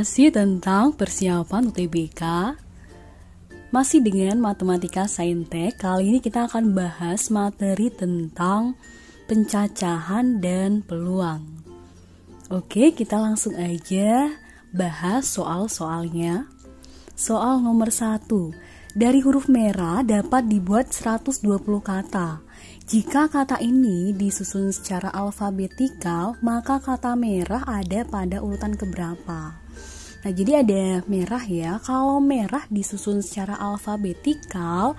Masih tentang persiapan UTBK, masih dengan Matematika Saintek. Kali ini kita akan bahas materi tentang pencacahan dan peluang. Oke, kita langsung aja bahas soal-soalnya. Soal nomor 1. Dari huruf merah dapat dibuat 120 kata. Jika kata ini disusun secara alfabetikal, maka kata merah ada pada urutan keberapa? Nah, jadi ada merah ya. Kalau merah disusun secara alfabetikal,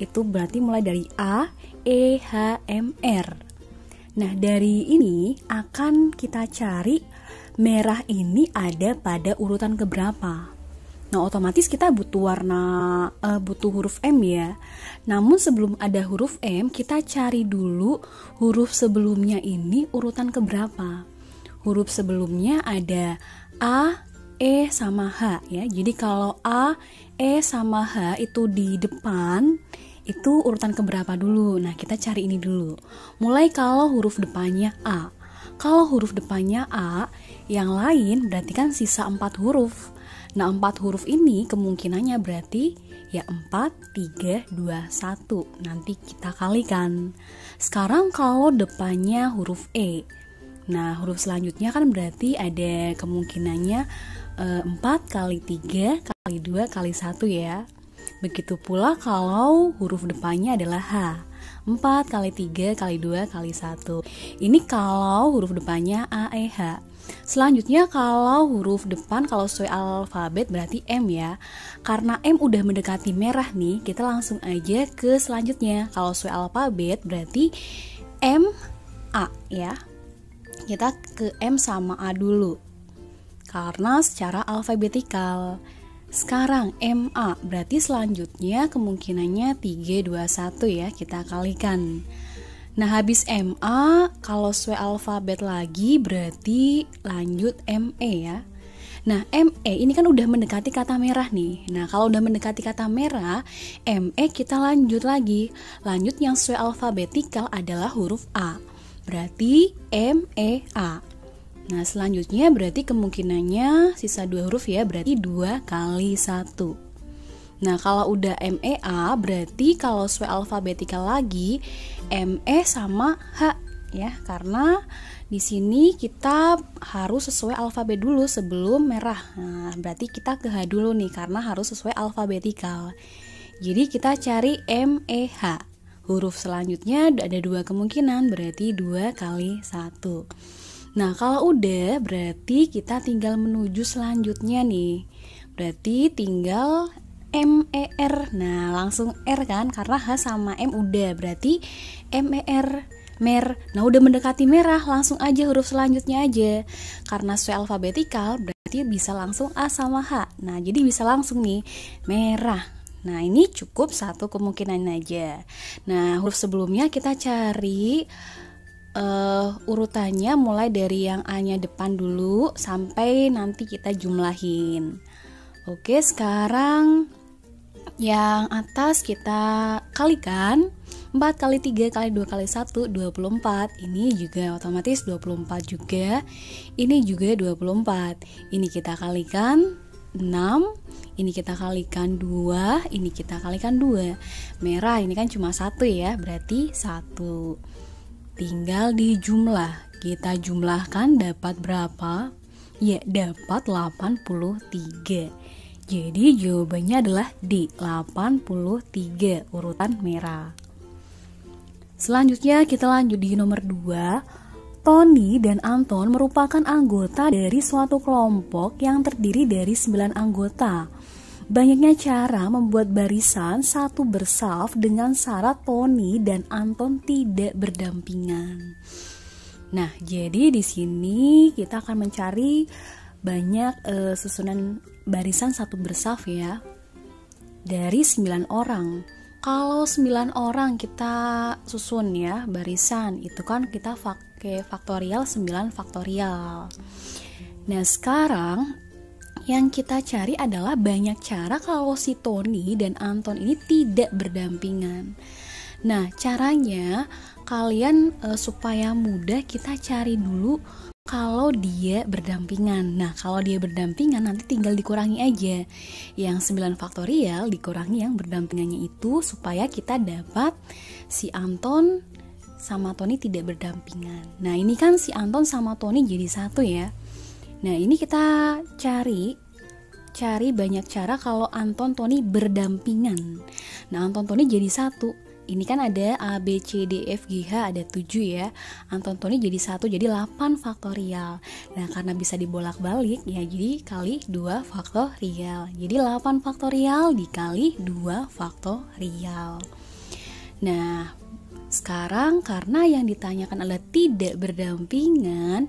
itu berarti mulai dari A, E, H, M, R. Nah, dari ini akan kita cari merah ini ada pada urutan keberapa. Nah, otomatis kita butuh butuh huruf M ya. Namun sebelum ada huruf M, kita cari dulu huruf sebelumnya ini urutan keberapa. Huruf sebelumnya ada A, E, sama H ya. Jadi kalau A, E, sama H itu di depan, itu urutan keberapa dulu. Nah, kita cari ini dulu. Mulai kalau huruf depannya A. Kalau huruf depannya A, yang lain berarti kan sisa 4 huruf. Nah, 4 huruf ini kemungkinannya berarti ya 4, 3, 2, 1. Nanti kita kalikan. Sekarang kalau depannya huruf E. Nah, huruf selanjutnya kan berarti ada kemungkinannya 4 kali 3 kali 2 kali 1 ya. Begitu pula kalau huruf depannya adalah H. 4 kali 3 kali 2 kali 1. Ini kalau huruf depannya A, E, H. Selanjutnya kalau huruf depan kalau sesuai alfabet berarti M ya. Karena M udah mendekati merah nih, kita langsung aja ke selanjutnya. Kalau sesuai alfabet berarti M, A ya. Kita ke M sama A dulu karena secara alfabetikal. Sekarang MA berarti selanjutnya kemungkinannya 3, 2, 1 ya. Kita kalikan. Nah, habis MA, kalau sesuai alfabet lagi berarti lanjut ME ya. Nah, ME ini kan udah mendekati kata merah nih. Nah, kalau udah mendekati kata merah, ME kita lanjut lagi. Lanjut yang sesuai alfabetikal adalah huruf A. Berarti MEA. Nah, selanjutnya berarti kemungkinannya sisa 2 huruf ya, berarti 2 kali 1. Nah, kalau udah MEA berarti kalau sesuai alfabetikal lagi ME sama H ya, karena di sini kita harus sesuai alfabet dulu sebelum merah. Nah, berarti kita ke H dulu nih karena harus sesuai alfabetikal. Jadi kita cari MEH. Huruf selanjutnya ada 2 kemungkinan, berarti 2 kali 1. Nah, kalau udah berarti kita tinggal menuju selanjutnya nih. Berarti tinggal MER. Nah, langsung R kan karena H sama M udah, berarti MER, mer. Nah, udah mendekati merah, langsung aja huruf selanjutnya aja. Karena sesuai alfabetikal berarti bisa langsung A sama H. Nah, jadi bisa langsung nih merah. Nah, ini cukup 1 kemungkinan aja. Nah, huruf sebelumnya kita cari urutannya mulai dari yang A-nya depan dulu sampai nanti kita jumlahin. Oke, sekarang yang atas kita kalikan. 4 kali 3 kali 2 kali 1 24. Ini juga otomatis 24 juga. Ini juga 24. Ini kita kalikan 6. Ini kita kalikan 2. Ini kita kalikan 2. Merah ini kan cuma 1 ya, berarti 1. Tinggal dijumlah. Kita jumlahkan dapat berapa? Ya, dapat 83. Jadi jawabannya adalah D, 83, urutan merah. Selanjutnya kita lanjut di nomor 2. Tony dan Anton merupakan anggota dari suatu kelompok yang terdiri dari 9 anggota. Banyaknya cara membuat barisan satu bersaf dengan syarat Tony dan Anton tidak berdampingan. Nah, jadi di sini kita akan mencari banyak susunan barisan satu bersaf ya. Dari 9 orang. Kalau 9 orang kita susun ya barisan, itu kan kita pakai faktorial 9 faktorial. Nah, sekarang yang kita cari adalah banyak cara kalau si Tony dan Anton ini tidak berdampingan. Nah, caranya kalian supaya mudah kita cari dulu kalau dia berdampingan. Nah, kalau dia berdampingan nanti tinggal dikurangi aja. Yang 9 faktorial dikurangi yang berdampingannya itu supaya kita dapat si Anton sama Tony tidak berdampingan. Nah, ini kan si Anton sama Tony jadi satu ya. Nah, ini kita cari banyak cara kalau Anton Tony berdampingan. Nah, Anton Tony jadi satu. Ini kan ada A, B, C, D, F, G, H ada 7 ya. Anton Tony jadi 1, jadi 8 faktorial. Nah, karena bisa dibolak-balik ya, jadi kali 2 faktorial. Jadi 8 faktorial dikali 2 faktorial. Nah, sekarang karena yang ditanyakan adalah tidak berdampingan,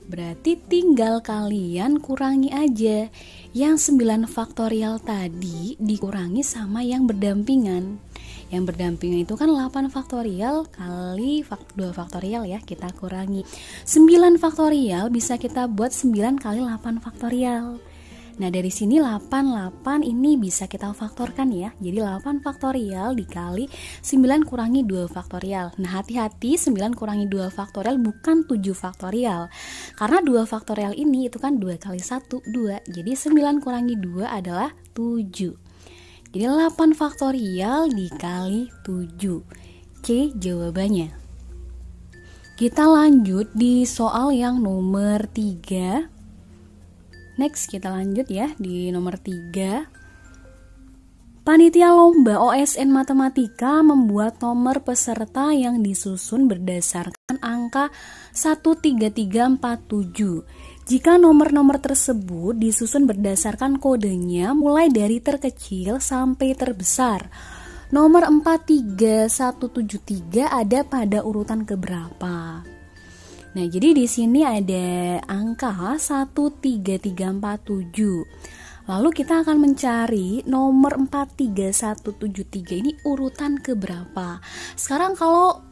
berarti tinggal kalian kurangi aja. Yang 9 faktorial tadi dikurangi sama yang berdampingan. Yang berdampingan itu kan 8 faktorial kali 2 faktorial ya, kita kurangi. 9 faktorial bisa kita buat 9 kali 8 faktorial. Nah, dari sini 8 ini bisa kita faktorkan ya. Jadi 8 faktorial dikali 9 kurangi 2 faktorial. Nah, hati-hati 9 kurangi 2 faktorial bukan 7 faktorial. Karena 2 faktorial ini itu kan 2 kali 1, 2. Jadi 9 kurangi 2 adalah 7. Jadi 8 faktorial dikali 7. C jawabannya. Kita lanjut di soal yang nomor 3. Next kita lanjut ya di nomor 3. Panitia lomba OSN Matematika membuat nomor peserta yang disusun berdasarkan angka 13347. Jika nomor-nomor tersebut disusun berdasarkan kodenya mulai dari terkecil sampai terbesar, nomor 43173 ada pada urutan keberapa? Nah, jadi di sini ada angka 13347. Lalu kita akan mencari nomor 43173 ini urutan keberapa. Sekarang kalau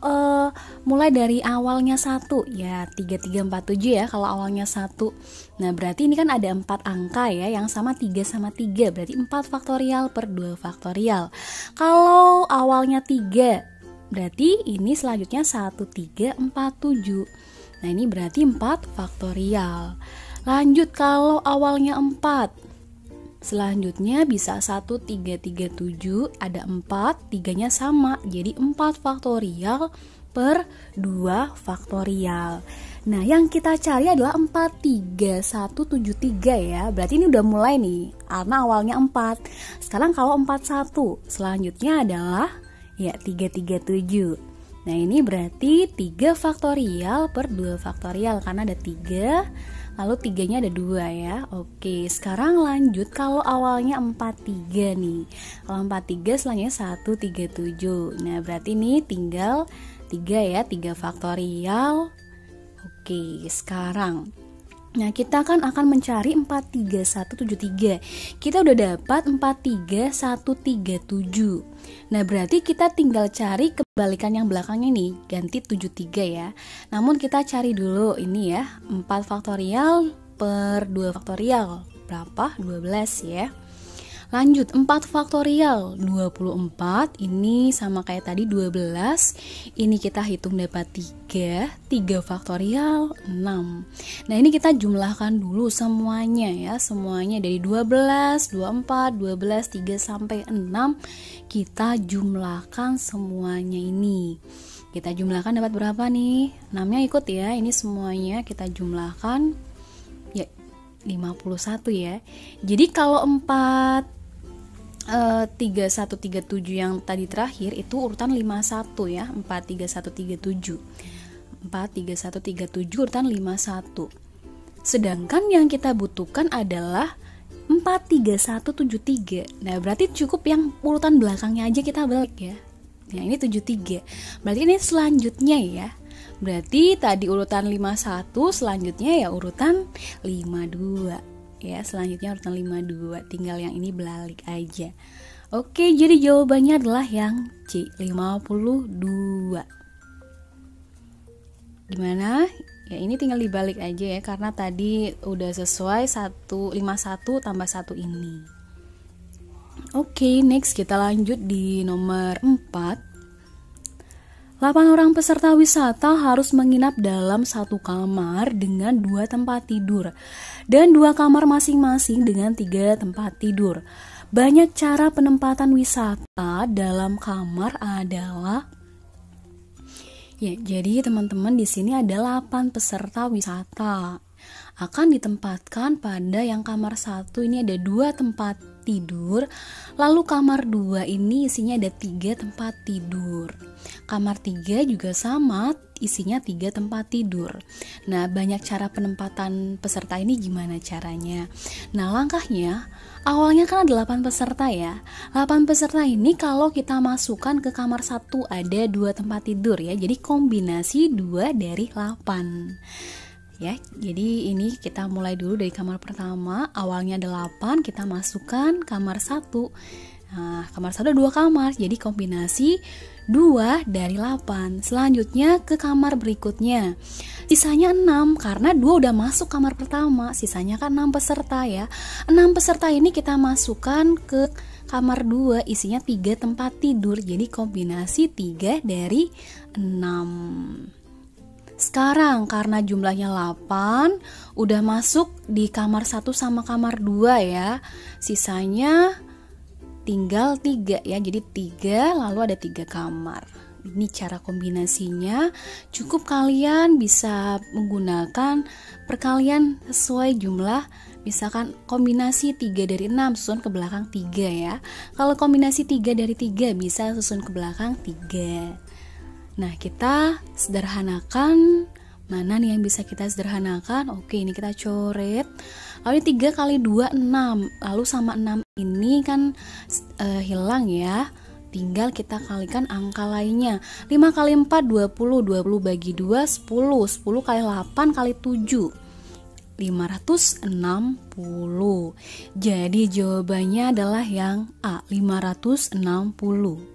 mulai dari awalnya 1 ya 3347 ya kalau awalnya 1. Nah, berarti ini kan ada 4 angka ya yang sama 3 sama 3. Berarti 4 faktorial per 2 faktorial. Kalau awalnya 3 berarti ini selanjutnya 1347. Nah, ini berarti 4 faktorial. Lanjut kalau awalnya 4. Selanjutnya bisa 1337, ada 4, 3-nya sama. Jadi 4 faktorial per 2 faktorial. Nah, yang kita cari adalah 43173 ya. Berarti ini udah mulai nih, karena awalnya 4. Sekarang kalau 41, selanjutnya adalah ya 337. Nah, ini berarti 3 faktorial per 2 faktorial karena ada 3, lalu 3-nya ada 2 ya. Oke, sekarang lanjut kalau awalnya 43 nih. Kalau 43 selanjutnya 137. Nah, berarti ini tinggal 3 ya, 3 faktorial. Oke, sekarang nah, kita kan akan mencari 43173. Kita udah dapat 43137. Nah, berarti kita tinggal cari kebalikan yang belakangnya nih, ganti 73 ya. Namun kita cari dulu ini ya, 4 faktorial per 2 faktorial. Berapa? 12 ya. Lanjut, 4 faktorial 24, ini sama kayak tadi 12. Ini kita hitung dapat 3 faktorial 6. Nah, ini kita jumlahkan dulu semuanya ya. Semuanya dari 12, 24, 12, 3 sampai 6. Kita jumlahkan semuanya ini. Kita jumlahkan dapat berapa nih? 6-nya ikut ya. Ini semuanya kita jumlahkan ya 51 ya. Jadi kalau 3137 yang tadi terakhir itu urutan 51 ya, 43137. 43137 urutan 51. Sedangkan yang kita butuhkan adalah 43173. Nah, berarti cukup yang urutan belakangnya aja kita balik ya. Nah, ini 73. Berarti ini selanjutnya ya. Berarti tadi urutan 51, selanjutnya ya urutan 52. Ya, selanjutnya urutan 52, tinggal yang ini balik aja. Oke, jadi jawabannya adalah yang C, 52. Gimana? Ya, ini tinggal dibalik aja ya, karena tadi udah sesuai 151 tambah 1 ini. Oke, next kita lanjut di nomor 4. 8 orang peserta wisata harus menginap dalam satu kamar dengan 2 tempat tidur dan 2 kamar masing-masing dengan 3 tempat tidur. Banyak cara penempatan wisata dalam kamar adalah jadi teman-teman di sini ada 8 peserta wisata. Akan ditempatkan pada yang kamar 1 ini ada 2 tempat tidur, lalu kamar 2 ini isinya ada 3 tempat tidur. Kamar 3 juga sama, isinya 3 tempat tidur. Nah, banyak cara penempatan peserta ini gimana caranya? Nah, langkahnya awalnya kan ada 8 peserta ya. 8 peserta ini kalau kita masukkan ke kamar 1 ada 2 tempat tidur ya. Jadi kombinasi 2 dari 8. Ya, jadi ini kita mulai dulu dari kamar pertama. Awalnya ada 8, kita masukkan kamar 1. Nah, kamar 1 ada 2 kamar, jadi kombinasi 2 dari 8. Selanjutnya ke kamar berikutnya. Sisanya 6 karena 2 udah masuk kamar pertama. Sisanya kan 6 peserta ya. 6 peserta ini kita masukkan ke kamar 2, isinya 3 tempat tidur. Jadi kombinasi 3 dari 6. Sekarang karena jumlahnya 8 udah masuk di kamar 1 sama kamar 2 ya. Sisanya tinggal 3 ya. Jadi 3 lalu ada 3 kamar. Ini cara kombinasinya. Cukup kalian bisa menggunakan perkalian sesuai jumlah. Misalkan kombinasi 3 dari 6 susun ke belakang 3 ya. Kalau kombinasi 3 dari 3 bisa susun ke belakang 3. Nah, kita sederhanakan. Mana nih yang bisa kita sederhanakan? Oke, ini kita coret. Lalu 3 kali 2, 6. Lalu sama 6 ini kan hilang ya. Tinggal kita kalikan angka lainnya. 5 kali 4, 20. 20 bagi 2, 10. 10 kali 8 kali 7. 560. Jadi jawabannya adalah yang A, 560.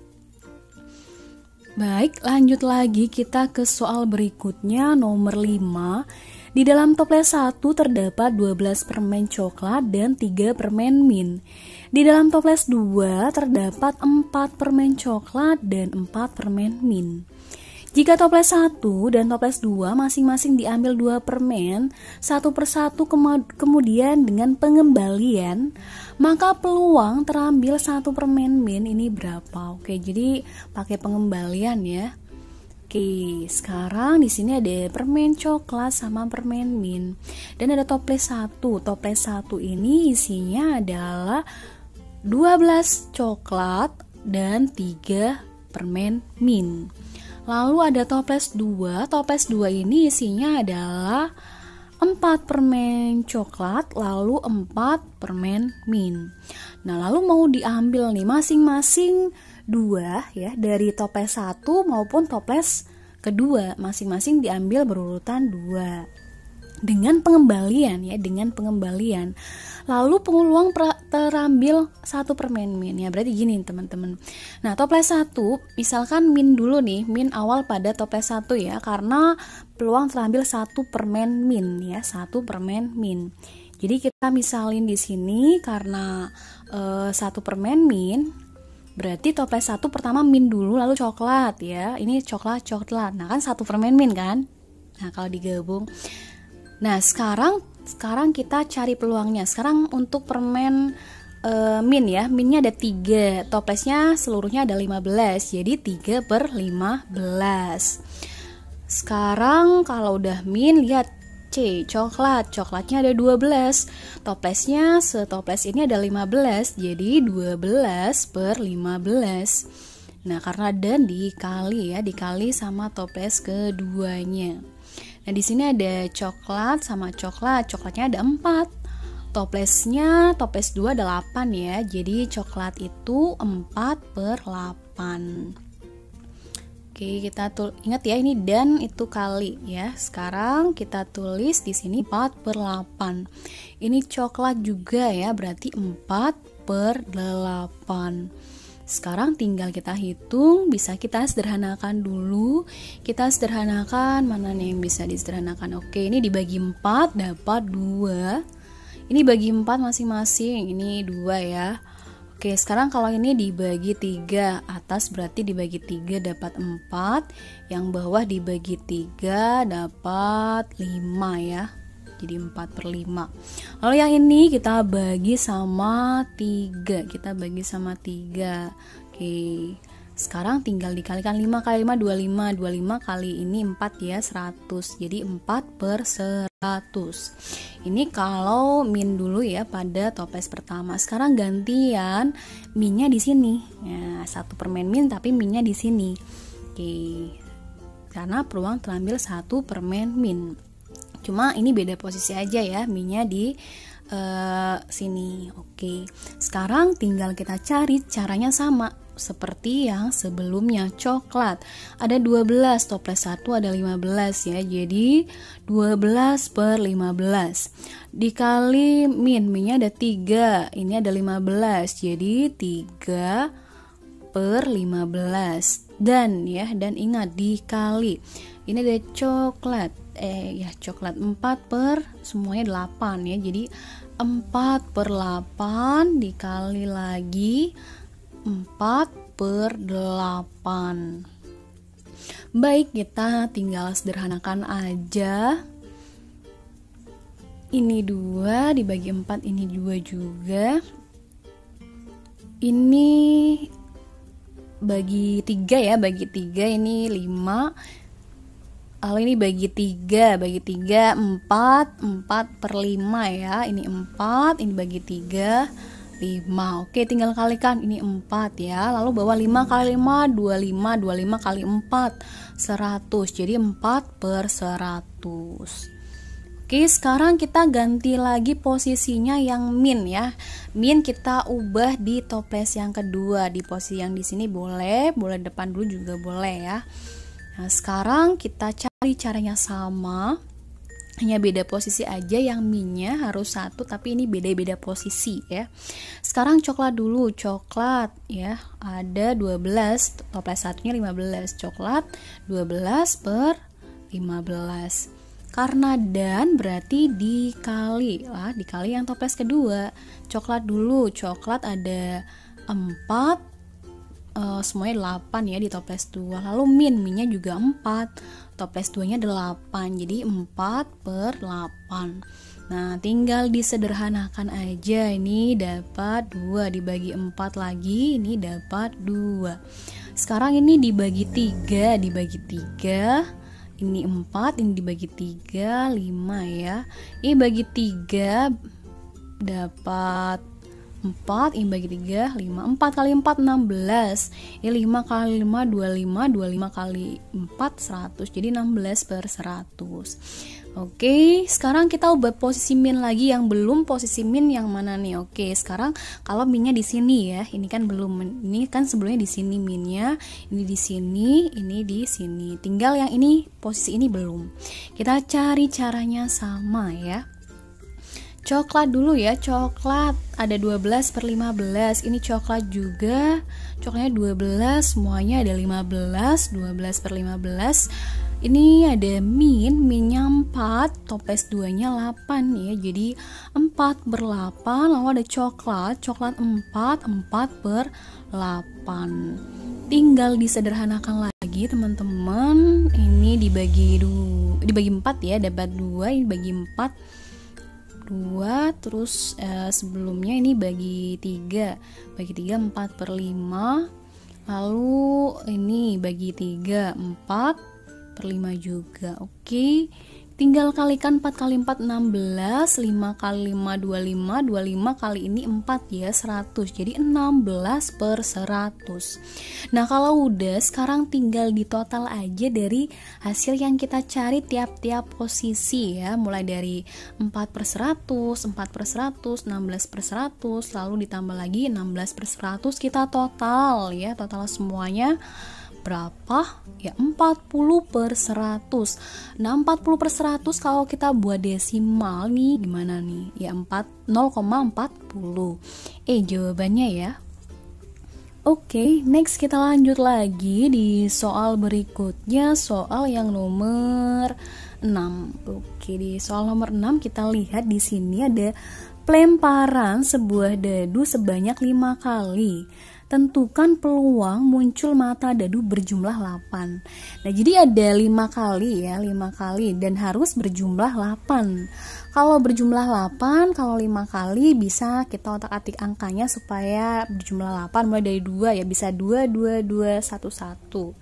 Baik, lanjut lagi kita ke soal berikutnya nomor 5. Di dalam toples 1 terdapat 12 permen coklat dan 3 permen mint. Di dalam toples 2 terdapat 4 permen coklat dan 4 permen mint. Jika toples 1 dan toples 2 masing-masing diambil 2 permen, satu persatu kemudian dengan pengembalian, maka peluang terambil 1 permen mint ini berapa? Oke, jadi pakai pengembalian ya. Oke, sekarang di sini ada permen coklat sama permen mint. Dan ada toples 1. Toples 1 ini isinya adalah 12 coklat dan 3 permen mint. Lalu ada toples 2. Toples 2 ini isinya adalah 4 permen coklat lalu 4 permen mint. Nah, lalu mau diambil nih masing-masing 2 ya dari toples 1 maupun toples kedua, masing-masing diambil berurutan 2. Dengan pengembalian ya, dengan pengembalian. Lalu peluang terambil 1 permen mint ya, berarti gini teman-teman. Nah, toples 1 misalkan mint dulu nih, mint awal pada toples 1 ya, karena peluang terambil 1 permen mint ya, 1 permen mint. Jadi kita misalin di sini karena 1 permen mint, berarti toples 1 pertama mint dulu lalu coklat ya. Ini coklat. Nah, kan 1 permen mint kan? Nah, kalau digabung. Nah, sekarang kita cari peluangnya. Sekarang untuk permen mint ya, mintnya ada 3, toplesnya seluruhnya ada 15, jadi 3 per 15. Sekarang kalau udah mint, lihat C, coklatnya ada 12, toplesnya setoples ini ada 15, jadi 12 per 15. Nah, karena dan dikali sama toples keduanya. Nah, di sini ada coklat sama coklatnya ada 4. Toples 2 ada 8 ya. Jadi coklat itu 4 per 8. Oke, kita ingat ya, ini dan itu kali ya. Sekarang kita tulis di sini 4 per 8. Ini coklat juga ya, berarti 4 per 8. Sekarang tinggal kita hitung, bisa kita sederhanakan dulu. Kita sederhanakan, mana nih yang bisa disederhanakan? Oke, ini dibagi 4 dapat 2. Ini bagi 4 masing-masing, ini 2 ya. Oke, sekarang kalau ini dibagi 3, atas berarti dibagi 3 dapat 4, yang bawah dibagi 3 dapat 5 ya. Jadi 4/5. Lalu yang ini kita bagi sama 3. Kita bagi sama 3. Oke. Sekarang tinggal dikalikan 5 kali 5 25. 25 kali ini 4 ya, 100. Jadi 4/100. Ini kalau min dulu ya pada toples pertama. Sekarang gantian minnya di sini. Ya, 1 permen min tapi minnya di sini. Oke. Karena peluang terambil 1 permen min. Cuma ini beda posisi aja ya, minnya di sini. Oke. Sekarang tinggal kita cari, caranya sama seperti yang sebelumnya. Coklat ada 12, toples 1 ada 15 ya. Jadi 12/15 dikali minnya ada 3, ini ada 15. Jadi 3/15 dan ingat dikali. Ini ada coklat coklat 4 semuanya 8 ya. Jadi 4/8 dikali lagi 4/8. Baik, kita tinggal sederhanakan aja. Ini 2 dibagi 4, ini 2 juga. Ini bagi 3 ya, bagi 3 ini 5. Lalu ini bagi 3 4 4/5 ya. Ini 4, ini bagi 3 5. Oke, tinggal kalikan, ini 4 ya. Lalu bawah 5 kali 5 25, 25 kali 4 100. Jadi 4/100. Oke, sekarang kita ganti lagi posisinya yang min ya. Min kita ubah di toples yang kedua. Di posisi yang di sini boleh depan dulu juga boleh ya. Nah, sekarang kita cari caranya sama, hanya beda posisi aja. Yang minnya harus 1 tapi ini beda-beda posisi ya. Sekarang coklat dulu, coklat ya ada 12, toples satunya 15, coklat 12/15. Karena dan berarti dikali yang toples kedua. Coklat dulu, coklat ada 4, semuanya 8 ya di toples 2. Lalu minnya juga 4, toples 2 nya 8, jadi 4/8. Nah, tinggal disederhanakan aja. Ini dapat 2 dibagi 4 lagi, ini dapat 2. Sekarang ini dibagi 3, ini 4, ini dibagi 3 5 ya. Ini bagi 3 dapat 4, ini bagi 3 5. 4 kali 4 16. Ini 5 kali 5 25, 25 kali 4 100. Jadi 16/100. Oke, sekarang kita ubah posisi min lagi. Yang belum posisi min yang mana nih? Oke, sekarang kalau minnya di sini ya. Ini kan belum. Ini kan sebelumnya di sini minnya. Ini di sini, ini di sini. Tinggal yang ini posisi ini belum. Kita cari caranya sama ya. Coklat dulu ya, coklat ada 12/15. Ini coklat juga, coklatnya 12, semuanya ada 15, 12/15. Ini ada minnya 4, toples 2 nya 8 ya. Jadi 4/8. Lalu ada coklat 4, 4/8. Tinggal disederhanakan lagi teman-teman. Ini dibagi 4 ya, dapat 2, ini bagi 4 2, terus sebelumnya ini bagi 3 4/5. Lalu ini bagi 3 4/5 juga. Oke, tinggal kalikan 4 kali 4 16, 5 kali 5 25, 25 kali ini 4 ya 100. Jadi 16/100. Nah, kalau udah, sekarang tinggal ditotal aja dari hasil yang kita cari tiap-tiap posisi ya. Mulai dari 4/100, 4/100, 16/100, lalu ditambah lagi 16/100. Kita total ya, total semuanya berapa? Ya 40/100. Nah, 40/100 kalau kita buat desimal nih gimana nih? Ya 0,40. Jawabannya ya. Oke, next kita lanjut lagi di soal berikutnya, soal yang nomor 6. Oke, di soal nomor 6 kita lihat di sini ada Pelemparan sebuah dadu sebanyak 5 kali. Tentukan peluang muncul mata dadu berjumlah 8. Nah, jadi ada 5 kali ya, 5 kali dan harus berjumlah 8. Kalau berjumlah 8, kalau 5 kali bisa kita otak-atik angkanya supaya berjumlah 8 mulai dari 2 ya, bisa 2 2 2 1 1.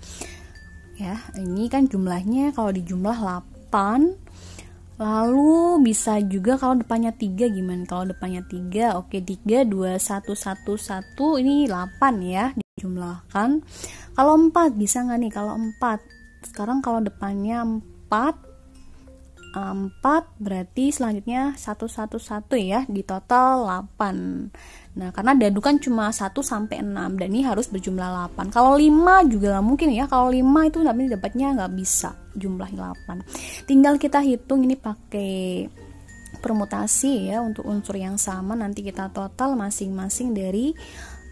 Ya, ini kan jumlahnya kalau dijumlah 8. Lalu bisa juga kalau depannya 3 gimana? Kalau depannya 3, oke 3 2 1 1 1 ini 8 ya dijumlahkan. Kalau 4 bisa nggak nih? Kalau 4. Sekarang kalau depannya 4 berarti selanjutnya 1 ya, di total 8. Nah, karena dadu kan cuma 1 sampai 6 dan ini harus berjumlah 8. Kalau 5 juga mungkin ya. Kalau 5 itu nanti dapatnya nggak bisa jumlah 8. Tinggal kita hitung ini pakai permutasi ya untuk unsur yang sama, nanti kita total masing-masing dari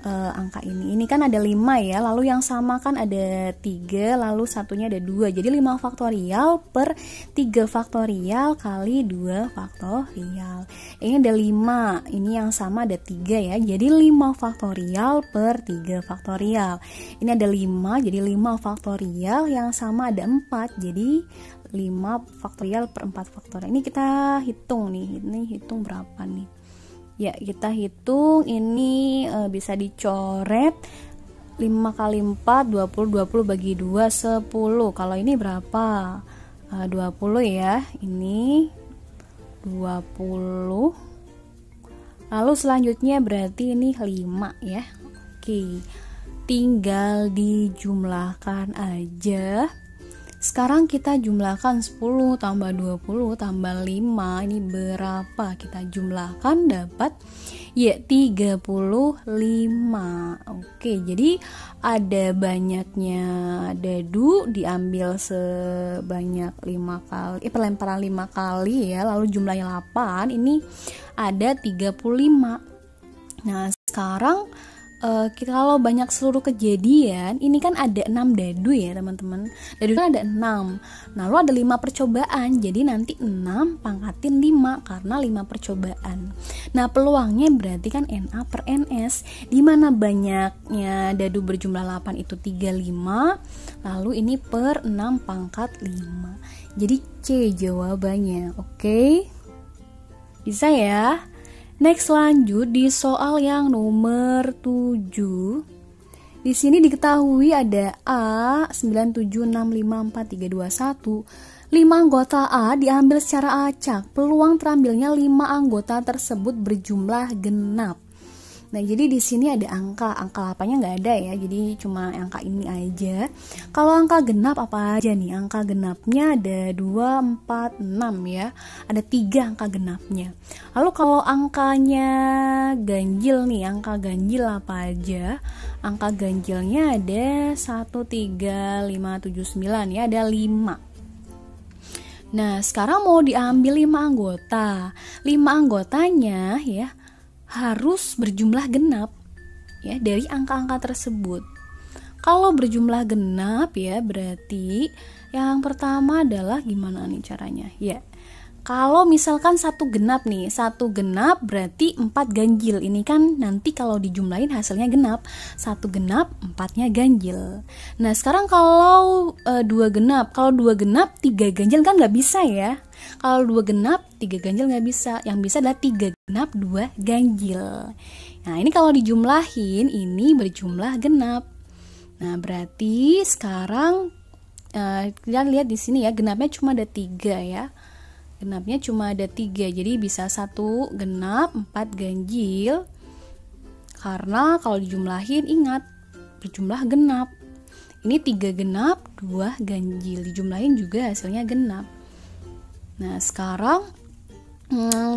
angka ini. Ini kan ada 5 ya, lalu yang sama kan ada 3, lalu satunya ada 2. Jadi 5 faktorial per 3 faktorial kali 2 faktorial. Ini ada 5, ini yang sama ada 3 ya. Jadi 5 faktorial per 3 faktorial. Ini ada 5, jadi 5 faktorial yang sama ada 4. Jadi 5 faktorial per 4 faktorial. Ini kita hitung nih, ini hitung berapa nih? Ya, kita hitung ini bisa dicoret 5 kali 4 20 bagi 2 10. Kalau ini berapa? 20 ya. Ini 20. Lalu selanjutnya berarti ini 5 ya. Oke. Tinggal dijumlahkan aja. Sekarang kita jumlahkan 10 tambah 20 tambah 5. Ini berapa? Kita jumlahkan dapat ya 35. Oke, jadi ada banyaknya dadu diambil sebanyak 5 kali. Pelemparan 5 kali ya. Lalu jumlahnya 8. Ini ada 35. Nah, sekarang kita kalau banyak seluruh kejadian, ini kan ada 6 dadu ya teman-teman. Dadu kan ada 6. Nah, lalu ada 5 percobaan. Jadi nanti 6 pangkatin 5 karena 5 percobaan. Nah, peluangnya berarti kan NA per NS. Di mana banyaknya dadu berjumlah 8 itu 35. Lalu ini per 6 pangkat 5. Jadi C jawabannya. Oke? Bisa ya? Next, lanjut di soal yang nomor 7. Di sini diketahui ada A 9765431. 5 anggota A diambil secara acak. Peluang terambilnya 5 anggota tersebut berjumlah genap. Nah, jadi di sini ada angka 8-nya nggak ada ya, jadi cuma angka ini aja. Kalau angka genap apa aja nih? Angka genapnya ada 2, 4, 6 ya. Ada 3 angka genapnya. Lalu kalau angkanya ganjil nih, angka ganjil apa aja? Angka ganjilnya ada 1, 3, 5, 7, 9 ya, ada 5. Nah, sekarang mau diambil 5 anggota. 5 anggotanya ya harus berjumlah genap ya dari angka-angka tersebut. Kalau berjumlah genap ya berarti yang pertama adalah gimana nih caranya? Ya. Kalau misalkan 1 genap nih, 1 genap berarti 4 ganjil. Ini kan nanti kalau dijumlahin hasilnya genap. 1 genap, 4-nya ganjil. Nah, sekarang kalau 2 genap, kalau 2 genap 3 ganjil kan nggak bisa ya. Kalau 2 genap 3 ganjil nggak bisa. Yang bisa adalah 3 genap 2 ganjil. Nah, ini kalau dijumlahin ini berjumlah genap. Nah, berarti sekarang kita lihat di sini ya, genapnya cuma ada 3 ya. Genapnya cuma ada 3, jadi bisa 1 genap 4 ganjil. Karena kalau dijumlahin ingat berjumlah genap. Ini 3 genap 2 ganjil, dijumlahin juga hasilnya genap. Nah, sekarang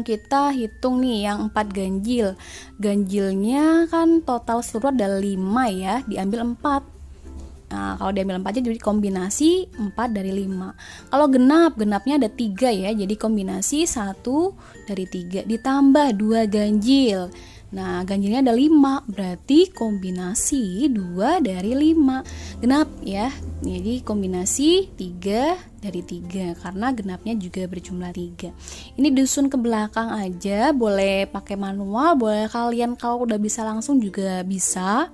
kita hitung nih yang 4 ganjil. Ganjilnya kan total seluruh ada 5 ya, diambil 4. Nah, kalau diambil 4 jadi kombinasi 4 dari 5. Kalau genapnya ada 3 ya, jadi kombinasi 1 dari 3 ditambah 2 ganjil. Nah, ganjilnya ada 5, berarti kombinasi 2 dari 5. Genap ya. Jadi kombinasi 3 dari 3 karena genapnya juga berjumlah 3. Ini disusun ke belakang aja, boleh pakai manual, boleh kalian kalau udah bisa langsung juga bisa.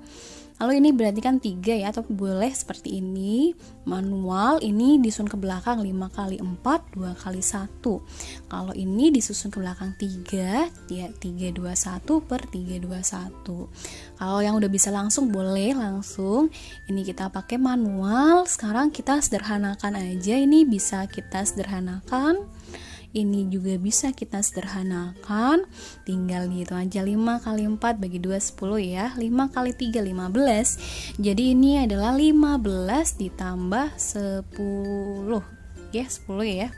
Lalu ini berarti kan 3 ya, atau boleh seperti ini manual, ini disusun ke belakang 5 kali 4 2 kali 1. Kalau ini disusun ke belakang 3 ya 321 per 321. Kalau yang udah bisa langsung boleh langsung, ini kita pakai manual. Sekarang kita sederhanakan aja, ini bisa kita sederhanakan. Ini juga bisa kita sederhanakan, tinggal gitu aja, 5 kali 4 bagi 2 10 ya, 5 kali 3 15. Jadi ini adalah 15 ditambah 10 ya, 10 ya.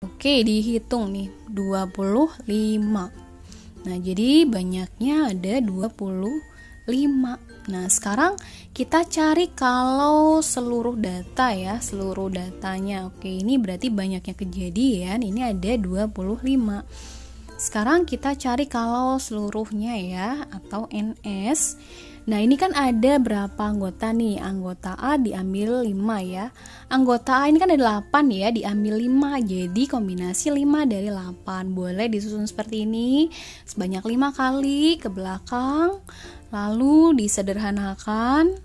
Oke, dihitung nih 25. Nah, jadi banyaknya ada 25. Nah, sekarang kita cari kalau seluruh data ya, seluruh datanya. Oke, ini berarti banyaknya kejadian, ini ada 25. Sekarang kita cari kalau seluruhnya ya, atau NS. Nah, ini kan ada berapa anggota nih? Anggota A diambil 5 ya. Anggota A ini kan ada 8 ya, diambil 5. Jadi kombinasi 5 dari 8. Boleh disusun seperti ini, sebanyak 5 kali ke belakang. Lalu disederhanakan.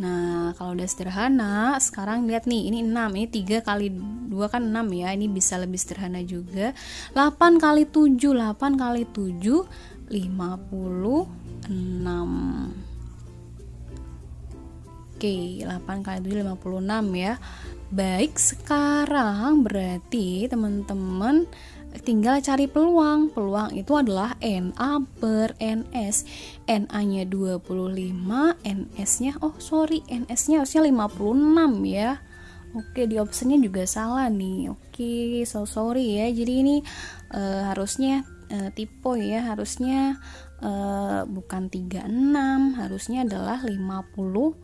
Nah, kalau udah sederhana, sekarang lihat nih, ini 6, ini 3 kali 2 kan 6 ya, ini bisa lebih sederhana juga. 8 kali 7, 8 kali 7, 56. Oke, 8 kali 7, 56 ya. Baik, sekarang berarti teman-teman tinggal cari peluang. Peluang itu adalah NA per NS. NA-nya 25, NS-nya NS-nya harusnya 56 ya. Oke, di optionnya juga salah nih. Oke, so sorry ya. Jadi ini harusnya typo ya, harusnya bukan 36, harusnya adalah 56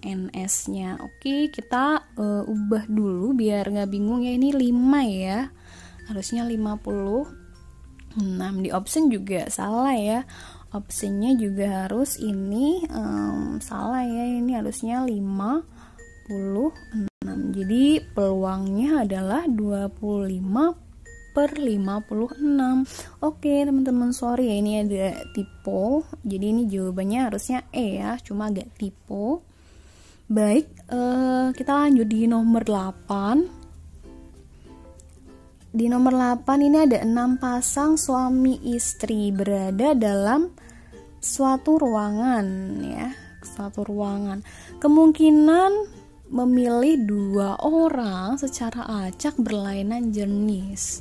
NS-nya. Oke, kita ubah dulu biar nggak bingung ya. Ini 5 ya, harusnya 56. Di option juga salah ya, optionnya juga harus ini salah ya, ini harusnya 56. Jadi peluangnya adalah 25 per 56. Oke teman-teman, sorry ya, ini ada typo, jadi ini jawabannya harusnya E ya, cuma agak typo. Baik, kita lanjut di nomor 8. Di nomor 8 ini ada 6 pasang suami istri berada dalam suatu ruangan ya, suatu ruangan. Kemungkinan memilih 2 orang secara acak berlainan jenis.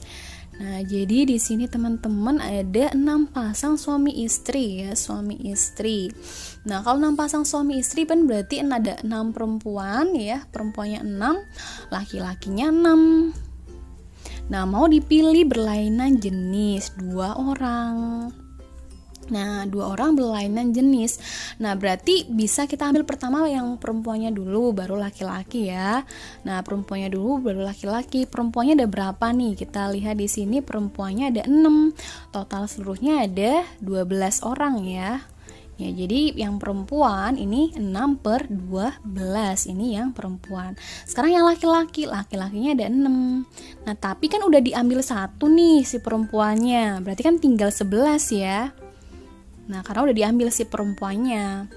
Nah, jadi di sini teman-teman ada 6 pasang suami istri ya, suami istri. Nah, kalau 6 pasang suami istri kan berarti ada 6 perempuan ya, perempuannya 6, laki-lakinya 6. Nah, mau dipilih berlainan jenis 2 orang. Nah, 2 orang berlainan jenis. Nah, berarti bisa kita ambil pertama yang perempuannya dulu, baru laki-laki ya. Nah, perempuannya dulu, baru laki-laki. Perempuannya ada berapa nih? Kita lihat di sini perempuannya ada 6. Total seluruhnya ada 12 orang ya. Ya, jadi yang perempuan ini 6 per 12, ini yang perempuan. Sekarang yang laki-laki, laki-lakinya ada 6. Nah, tapi kan udah diambil 1 nih si perempuannya, berarti kan tinggal 11 ya. Nah, karena udah diambil si perempuannya,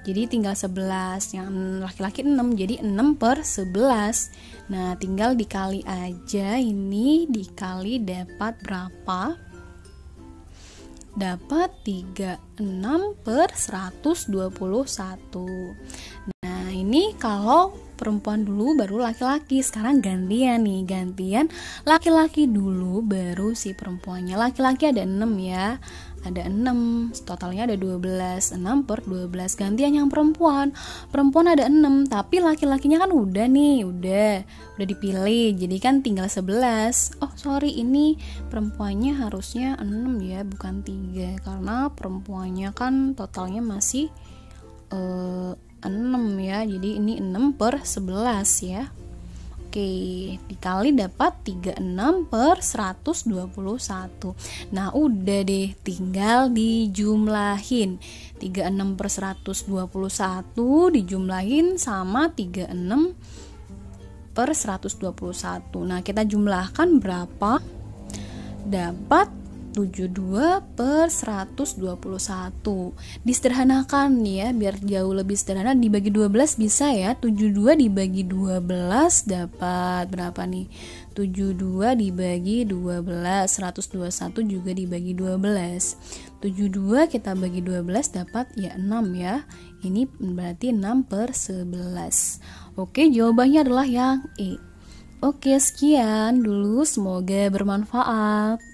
jadi tinggal 11, yang laki-laki 6, jadi 6 per 11. Nah, tinggal dikali aja, ini dikali dapat berapa? Dapat 36 per 121. Nah, ini kalau perempuan dulu baru laki-laki. Sekarang gantian nih, gantian laki-laki dulu baru si perempuannya. Laki-laki ada 6 ya, ada 6, totalnya ada 12, 6 per 12. Gantian yang perempuan, perempuan ada 6, tapi laki-lakinya kan udah nih, udah dipilih, jadi kan tinggal 11. Oh sorry, ini perempuannya harusnya 6 ya, bukan 3, karena perempuannya kan totalnya masih 6 ya, jadi ini 6 per 11 ya. Oke, dikali dapat 36 per 121. Nah, udah deh, tinggal dijumlahin. 36 per 121 dijumlahin sama 36 per 121. Nah, kita jumlahkan berapa? Dapat 72 per 121. Disederhanakan ya, biar jauh lebih sederhana, dibagi 12 bisa ya. 72 dibagi 12 dapat berapa nih? 72 dibagi 12, 121 juga dibagi 12. 72 kita bagi 12 dapat ya 6 ya. Ini berarti 6 per 11. Oke, jawabannya adalah yang E. Oke, sekian dulu, semoga bermanfaat.